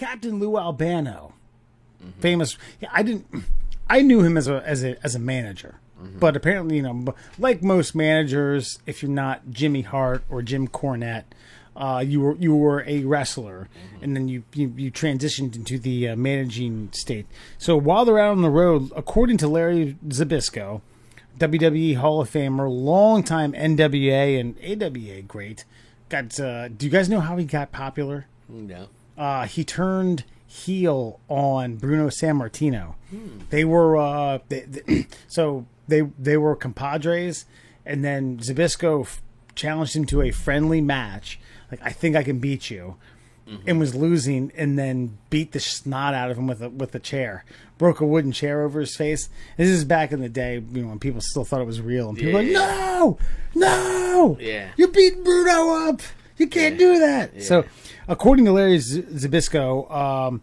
Captain Lou Albano, famous. I knew him as a manager, but apparently, like most managers, if you're not Jimmy Hart or Jim Cornette, you were a wrestler, and then you transitioned into the managing state. So while they're out on the road, according to Larry Zbyszko, WWE Hall of Famer, longtime NWA and AWA great, do you guys know how he got popular? No. He turned heel on Bruno Sammartino. They were they were compadres, and then Zbyszko challenged him to a friendly match. Like, I think I can beat you, and was losing, and then beat the snot out of him with a chair. Broke a wooden chair over his face. This is back in the day, when people still thought it was real, and people were like, no, you're beating Bruno up. You can't do that. Yeah. So, according to Larry Zbyszko,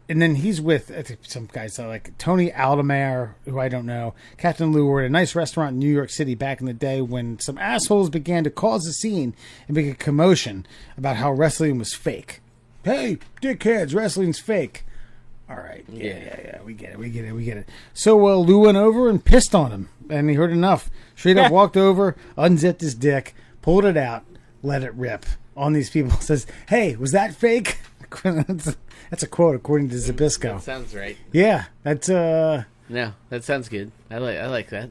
and then he's with some guys like Tony Aldermeyer, who I don't know. Captain Lou were at a nice restaurant in New York City back in the day when some assholes began to cause a scene and make a commotion about how wrestling was fake. Hey, dickheads, wrestling's fake. All right. Yeah. We get it. So Lou went over and pissed on him, and he heard enough. Straight up walked over, unzipped his dick, pulled it out, let it rip on these people. Says, "Hey, was that fake?" That's a quote according to Zbyszko. That sounds right. Yeah, that's No, that sounds good. I like that.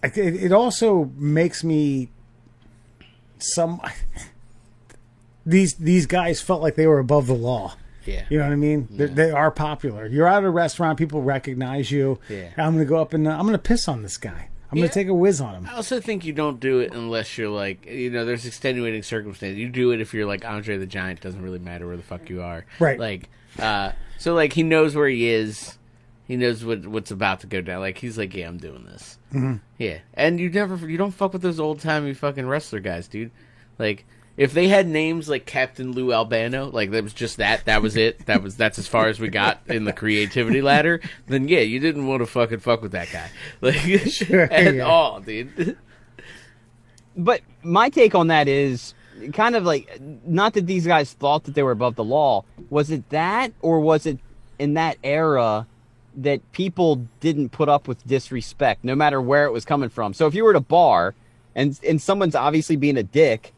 It also makes me these guys felt like they were above the law. Yeah. You know what I mean? Yeah. They are popular. You're at a restaurant, people recognize you. Yeah. I'm going to go up and I'm going to piss on this guy. I'm going to take a whiz on him. I also think you don't do it unless you're like, there's extenuating circumstances. You do it if you're like Andre the Giant. Doesn't really matter where the fuck you are. Right. Like, so like he knows where he is. He knows what's about to go down. Like he's like, yeah, I'm doing this. Mm-hmm. Yeah. And you don't fuck with those old timey fucking wrestler guys, dude. Like, if they had names like Captain Lou Albano, like that was just that was it. That's as far as we got in the creativity ladder. Then yeah, you didn't want to fuck with that guy, like sure, at all, dude. But my take on that is kind of like, not that these guys thought that they were above the law. Was it that, or was it in that era that people didn't put up with disrespect, no matter where it was coming from? So if you were at a bar and someone's obviously being a dick,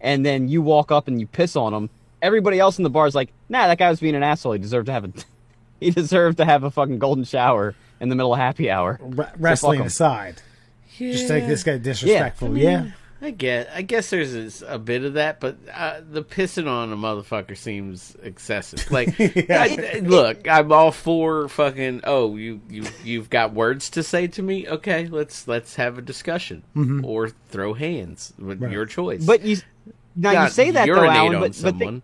and then you walk up and you piss on him, everybody else in the bar is like, nah, that guy was being an asshole. He deserved to have a fucking golden shower in the middle of happy hour. Wrestling aside. Yeah. Just like this guy disrespectful. Yeah. I guess there's a bit of that, but the pissing on a motherfucker seems excessive. Like, look, I'm all for fucking. Oh, you've got words to say to me? Okay, let's have a discussion or throw hands. Your choice. But you say that though, Alan.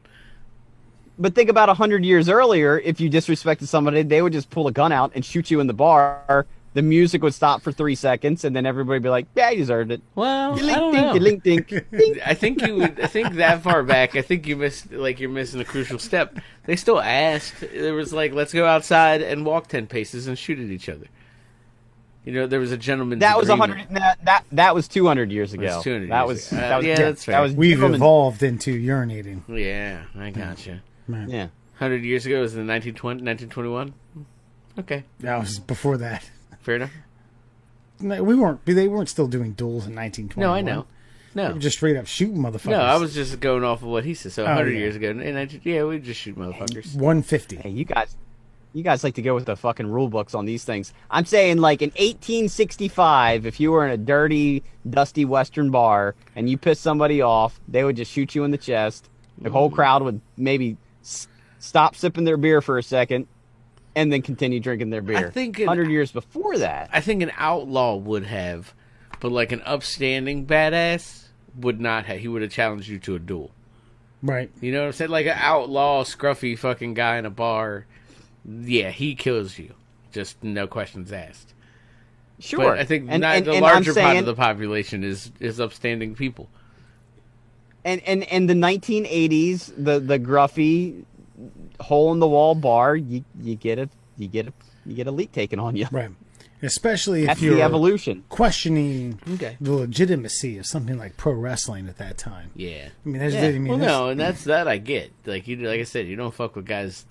But think about 100 years earlier. If you disrespected somebody, they would just pull a gun out and shoot you in the bar. The music would stop for 3 seconds, and then everybody would be like, "Yeah, you deserved it." Well, I don't know. I think that far back. I think you're missing a crucial step. They still asked. There was like, "Let's go outside and walk 10 paces and shoot at each other." There was a gentleman's That was agreement. 100. That was 200 years ago. That was 200 that years was ago. that was yeah, that's right. We've evolved into urinating. Yeah, I gotcha. Right. Yeah. 100 years ago was in 1921. Okay, That was before that. fair enough. No, they weren't still doing duels in 1921. No, I know. They No, were just straight up shooting motherfuckers. no, I was just going off of what he said. So 100 yeah. years ago, we just shoot motherfuckers. 150. Hey, you guys like to go with the fucking rule books on these things. I'm saying, like, in 1865, if you were in a dirty, dusty Western bar and you pissed somebody off, they would just shoot you in the chest. The whole crowd would maybe stop sipping their beer for a second and then continue drinking their beer. I think 100 years before that. I think an outlaw would have, but like an upstanding badass would not have. He would have challenged you to a duel. Right. You know what I'm saying? Like an outlaw, scruffy fucking guy in a bar. Yeah, he kills you. Just no questions asked. Sure. But I think the larger part of the population is upstanding people. And the 1980s, the gruffy hole in the wall bar, you get a leak taken on you. Right. Especially if That's you're the evolution. questioning Okay. the legitimacy of something like pro wrestling at that time. Yeah. I mean, there's, Yeah. I mean, Well, there's- no, and that I get. Like like I said, you don't fuck with guys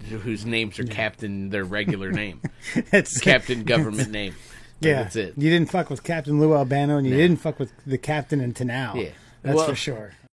whose names are Captain, their regular name, it's Captain government name. Like, Yeah, that's it. You didn't fuck with Captain Lou Albano, and you didn't fuck with the captain in Tanao. Yeah. That's Well- for sure.